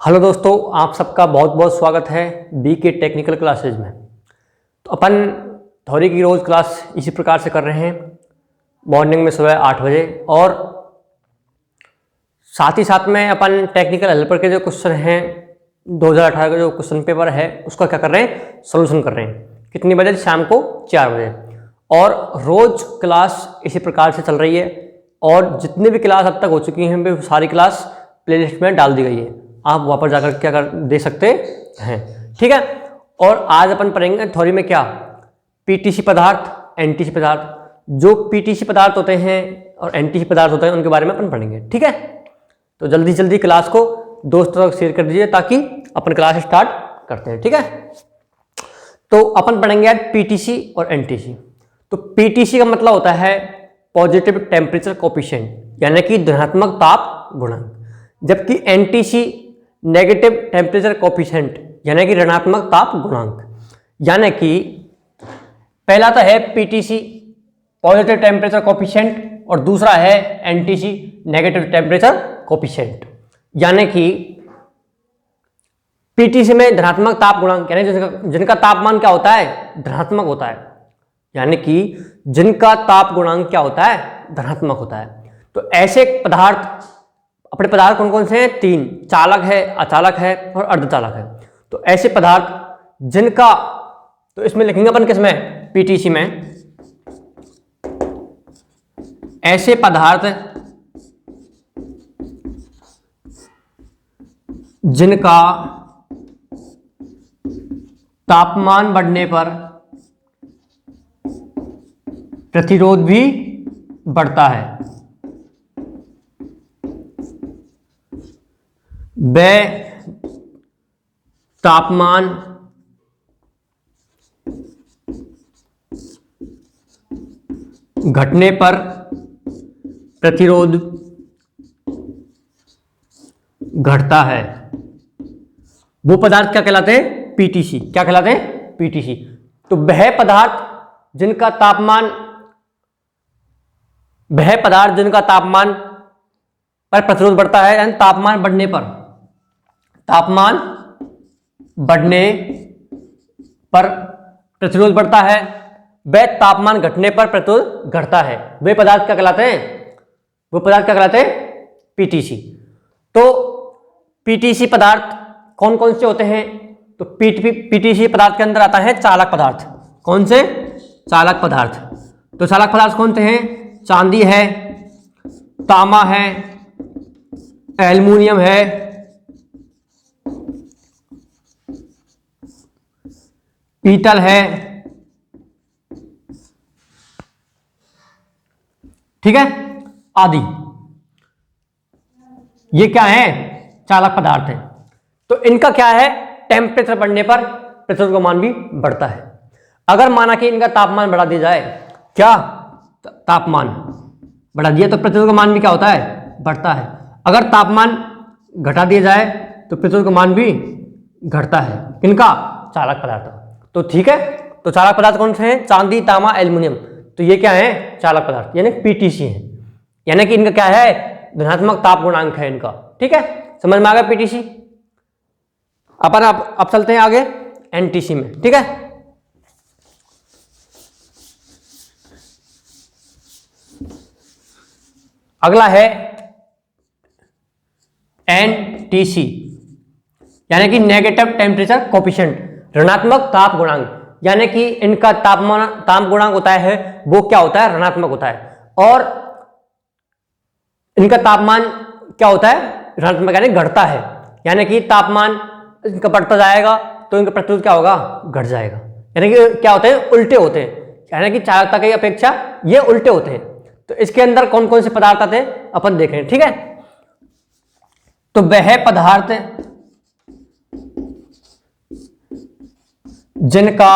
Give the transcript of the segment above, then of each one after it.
Hello दोस्तों, आप सबका बहुत बहुत स्वागत है बी के टेक्निकल क्लासेज में। तो अपन थ्योरी की रोज़ क्लास इसी प्रकार से कर रहे हैं, मॉर्निंग में सुबह 8 बजे, और साथ ही साथ में अपन टेक्निकल हेल्पर के जो क्वेश्चन हैं 2018 का जो क्वेश्चन पेपर है उसका क्या कर रहे हैं, सोल्यूशन कर रहे हैं। कितनी बजे? शाम को 4 बजे। और रोज़ क्लास इसी प्रकार से चल रही है, और जितनी भी क्लास अब तक हो चुकी हैं वे सारी क्लास प्लेलिस्ट में डाल दी गई है, आप वहाँ पर जाकर क्या कर दे सकते हैं। ठीक है। और आज अपन पढ़ेंगे थ्योरी में क्या, पीटीसी पदार्थ, एनटीसी पदार्थ। जो पीटीसी पदार्थ होते हैं और एनटीसी पदार्थ होते हैं उनके बारे में अपन पढ़ेंगे। ठीक है। तो जल्दी जल्दी क्लास को दोस्तों तक शेयर कर दीजिए ताकि अपन क्लास स्टार्ट करते हैं। ठीक है। तो अपन पढ़ेंगे आज पीटीसी और एनटीसी। तो पीटीसी का मतलब होता है पॉजिटिव टेम्परेचर कोफिशिएंट, यानी कि धनात्मक ताप गुणांक, जबकि एनटीसी नेगेटिव टेम्परेचर कोफिशिएंट यानी कि ऋणात्मक ताप गुणांक। यानी कि पहला तो है पीटीसी पॉजिटिव टेम्परेचर कोफिशिएंट और दूसरा है एनटीसी नेगेटिव टेम्परेचर कोफिशिएंट। यानी कि पीटीसी में धनात्मक ताप गुणांक यानी जिनका तापमान क्या होता है, धनात्मक होता है, यानी कि जिनका ताप गुणांक क्या होता है, धनात्मक होता है। तो ऐसे पदार्थ, अपने पदार्थ कौन कौन से हैं? 3, चालक है, अचालक है और अर्धचालक है। तो ऐसे पदार्थ जिनका, तो इसमें लिखेंगे अपन किसमें, पीटीसी में, ऐसे पदार्थ जिनका तापमान बढ़ने पर प्रतिरोध भी बढ़ता है, वे तापमान घटने पर प्रतिरोध घटता है। वो पदार्थ क्या कहलाते हैं? पीटीसी। क्या कहलाते हैं? पीटीसी। तो वह पदार्थ जिनका तापमान पर प्रतिरोध बढ़ता है, यानी तापमान बढ़ने पर प्रतिरोध बढ़ता है, वह तापमान घटने पर प्रतिरोध घटता है। वे पदार्थ क्या कहलाते हैं? वो पदार्थ क्या कहलाते हैं? पीटीसी। तो पीटीसी पदार्थ कौन कौन से होते हैं? तो पीटीसी पदार्थ के अंदर आता है चालक पदार्थ। कौन से? चालक पदार्थ। तो चालक पदार्थ कौन से हैं? चांदी है, तांबा है, एल्युमिनियम है, पीतल है। ठीक है, आदि। ये क्या है? चालक पदार्थ है। तो इनका क्या है, टेम्परेचर बढ़ने पर प्रतिरोध का मान भी बढ़ता है। अगर माना कि इनका तापमान बढ़ा दिया जाए, क्या तापमान बढ़ा दिया तो प्रतिरोध का मान भी क्या होता है? बढ़ता है। अगर तापमान घटा दिया जाए तो प्रतिरोध का मान भी घटता है। किनका? चालक पदार्थ। तो ठीक है, तो चालक पदार्थ कौन से हैं? चांदी, तांबा, एल्युमिनियम। तो ये क्या है? चालक पदार्थ, यानी पीटीसी है। यानी कि इनका क्या है? धनात्मक ताप गुणांक है इनका। ठीक है, समझ में आ गया पीटीसी। अपन अब चलते हैं आगे एनटीसी में। ठीक है, अगला है एनटीसी, यानी कि नेगेटिव टेम्परेचर कोफिशिएंट, ऋणात्मक ताप गुणांक। यानी कि इनका ताप गुणांक होता है वो क्या होता है? ऋणात्मक होता है। और इनका तापमान क्या होता है? ऋणात्मक, यानी घटता है। यानी कि तापमान इनका बढ़ता जाएगा तो इनका प्रतिरोध क्या होगा? घट जाएगा। यानी कि क्या होते हैं? उल्टे होते हैं। यानी कि चालकता की अपेक्षा ये उल्टे होते हैं। तो इसके अंदर कौन कौन से पदार्थ आते हैं अपन देख रहे हैं। ठीक है, तो वह पदार्थ जिनका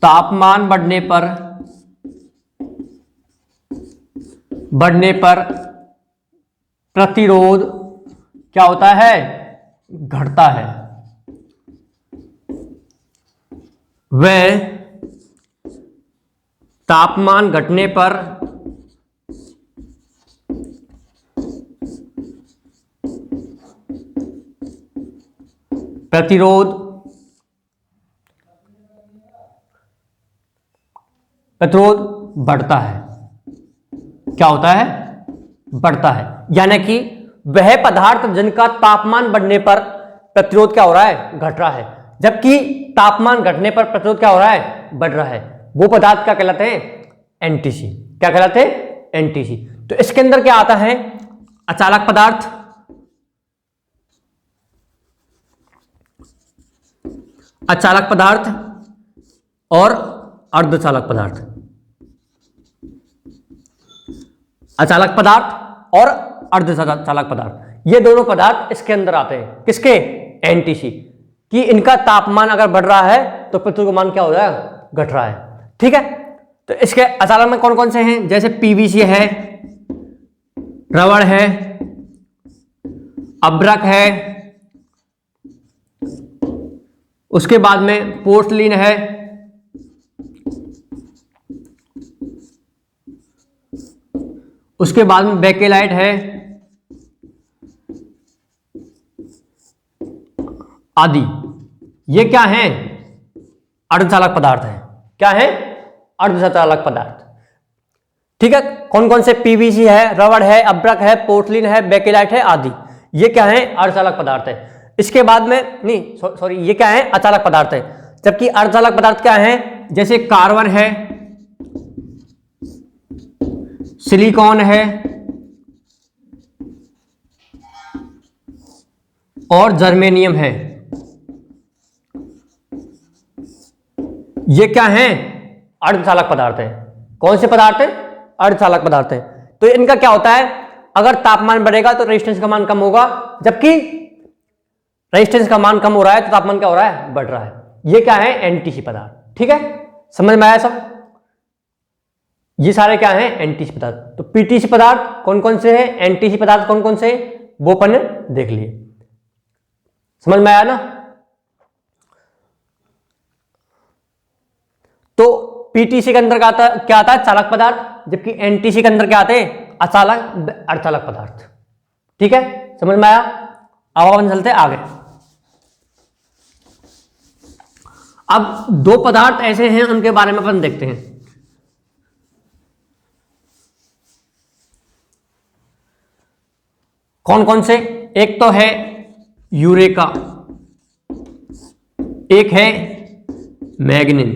तापमान बढ़ने पर प्रतिरोध क्या होता है? घटता है, वह तापमान घटने पर प्रतिरोध बढ़ता है। क्या होता है? बढ़ता है। यानी कि वह पदार्थ जिनका तापमान बढ़ने पर प्रतिरोध क्या हो रहा है? घट रहा है, जबकि तापमान घटने पर प्रतिरोध क्या हो रहा है? बढ़ रहा है। वो पदार्थ क्या कहलाते हैं? एनटीसी। क्या कहलाते हैं? एनटीसी। तो इसके अंदर क्या आता है? अचालक पदार्थ, अचालक पदार्थ और अर्धचालक पदार्थ। अचालक पदार्थ और अर्धचालक पदार्थ, ये दोनों पदार्थ इसके अंदर आते हैं। किसके? एनटीसी। कि इनका तापमान अगर बढ़ रहा है तो प्रतिरोध का मान क्या हो रहा है? घट रहा है। ठीक है। तो इसके अचालक में कौन कौन से हैं? जैसे पीवीसी है, रबड़ है, अब्रक है, उसके बाद में पोर्सलिन है, उसके बाद में बेकेलाइट है आदि। ये क्या है? अर्धचालक पदार्थ है। क्या है? अर्धचालक पदार्थ। ठीक है। कौन कौन से? पीवीसी है, रबड़ है, अब्रक है, पोर्सलिन है, बेकेलाइट है आदि। ये क्या है? अर्धचालक पदार्थ है। इसके बाद में नहीं, सॉरी, ये क्या है? अचालक पदार्थ है। जबकि अर्धचालक पदार्थ क्या है? जैसे कार्बन है, सिलिकॉन है और जर्मेनियम है। ये क्या है? अर्धचालक पदार्थ है। कौन से पदार्थ है? अर्धचालक पदार्थ है। तो इनका क्या होता है? अगर तापमान बढ़ेगा तो रेजिस्टेंस का मान कम होगा, जबकि रेजिस्टेंस का मान कम हो रहा है तो तापमान क्या हो रहा है? बढ़ रहा है। ये क्या है? एनटीसी पदार्थ। ठीक है, समझ में आया सब? ये सारे क्या हैं? एनटीसी पदार्थ। तो पीटीसी पदार्थ कौन कौन से हैं? एनटीसी पदार्थ कौन कौन से? वो अपन ने देख लिए। समझ में आया ना? तो पीटीसी के अंदर क्या आता है? चालक पदार्थ, जबकि एनटीसी के अंदर क्या आते हैं? अचालक, अर्धचालक पदार्थ। ठीक है, समझ में आया? अब अपन चलते आगे। अब दो पदार्थ ऐसे हैं, उनके बारे में अपन देखते हैं। कौन कौन से? एक तो है यूरेका, एक है मैग्नीन।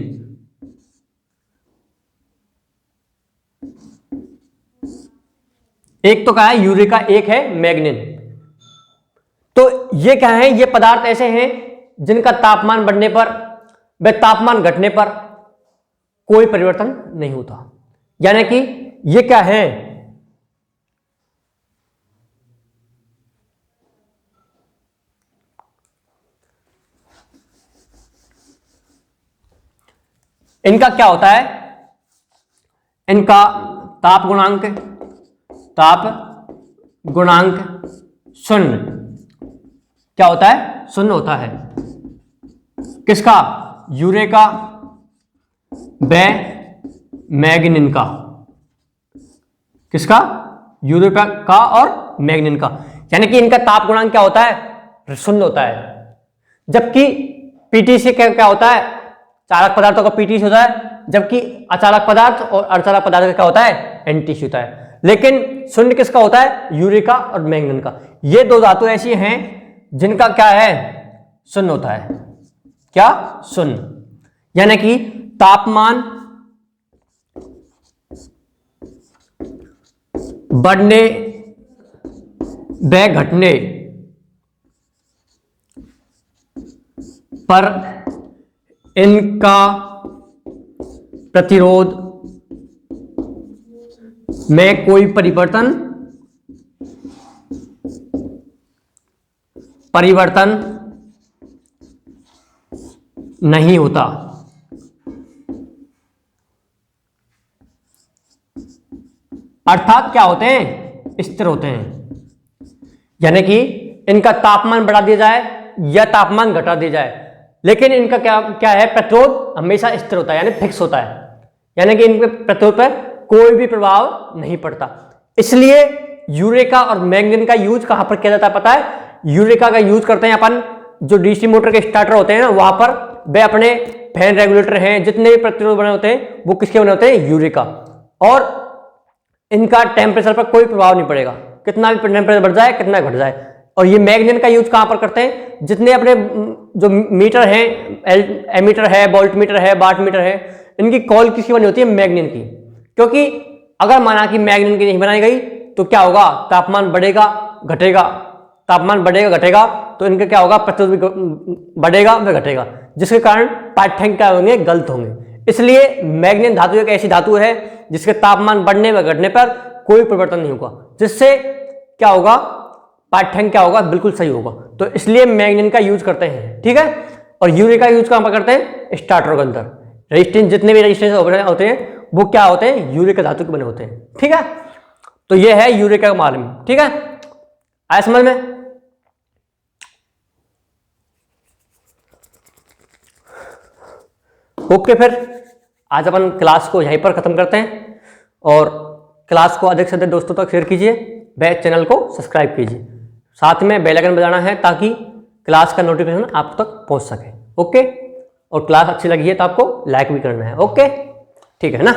एक तो क्या है? यूरेका, एक है मैग्नीन। तो ये क्या है? ये पदार्थ ऐसे हैं जिनका तापमान बढ़ने पर व तापमान घटने पर कोई परिवर्तन नहीं होता। यानी कि ये क्या है? इनका क्या होता है? इनका ताप गुणांक शून्य। क्या होता है? शून्य होता है। किसका? यूरेका व मैग्नीन का। किसका? यूरेका का और मैग्नीन का। यानी कि इनका ताप गुणांक क्या होता है? शून्य होता है। जबकि पीटीसी क्या होता है? चालक पदार्थों का पीटीसी होता है, जबकि अचालक पदार्थ और अर्धचालक पदार्थ का क्या होता है? एनटीसी होता है। लेकिन शून्य किसका होता है? यूरेका और मैग्नीन का। ये दो धातु ऐसी हैं जिनका क्या है? शून्य होता है। क्या? शून्य। यानी कि तापमान बढ़ने व घटने पर इनका प्रतिरोध में कोई परिवर्तन नहीं होता। अर्थात क्या होते हैं? स्थिर होते हैं। यानी कि इनका तापमान बढ़ा दिया जाए या तापमान घटा दिया जाए, लेकिन इनका क्या है? प्रतिरोध हमेशा स्थिर होता है, यानी फिक्स होता है। यानी कि इनके प्रतिरोध पर कोई भी प्रभाव नहीं पड़ता। इसलिए यूरेका और मैग्नीन का यूज कहां पर किया जाता है? पता है? यूरेका का यूज करते हैं अपन जो डीसी मोटर के स्टार्टर होते हैं ना, वहां पर वे अपने फैन रेगुलेटर हैं, जितने भी प्रतिरोध बने होते हैं वो किसके बने होते हैं, यूरिया का। और इनका टेम्परेचर पर कोई प्रभाव नहीं पड़ेगा, कितना भी टेम्परेचर बढ़ जाए कितना घट जाए। और ये मैग्नीन का यूज कहां पर करते हैं, जितने अपने जो मीटर हैं, एमीटर है, वोल्ट मीटर है, वाट मीटर है, इनकी कॉल किसकी बनी होती है, मैग्नीन की। क्योंकि अगर माना कि मैग्नीन की नहीं बनाई गई तो क्या होगा, तापमान बढ़ेगा घटेगा, तापमान बढ़ेगा घटेगा तो इनका क्या होगा, प्रतिरोध भी बढ़ेगा व घटेगा, जिसके कारण पाठ्यांक क्या होंगे, गलत होंगे। इसलिए मैग्नीन धातु एक ऐसी धातु है जिसके तापमान बढ़ने व घटने पर कोई परिवर्तन नहीं होगा, जिससे क्या होगा, पाठ्यांक क्या होगा, बिल्कुल सही होगा। तो इसलिए मैग्नीन का यूज करते हैं, ठीक है। और यूरिया का यूज कहां पर करते हैं, स्टार्टर के अंदर। रेजिस्टेंस, जितने भी रेजिस्टेंस होते हैं वो क्या होते हैं, यूरिया के धातु के बने होते हैं, ठीक है। तो ये है यूरिया का मालूम, ठीक है, आया समझ में। ओके, फिर आज अपन क्लास को यहीं पर खत्म करते हैं और क्लास को अधिक से अधिक दोस्तों तक शेयर कीजिए, व चैनल को सब्सक्राइब कीजिए, साथ में बेल आइकन बजाना है ताकि क्लास का नोटिफिकेशन आप तक पहुंच सके। ओके, और क्लास अच्छी लगी है तो आपको लाइक भी करना है। ओके, ठीक है ना।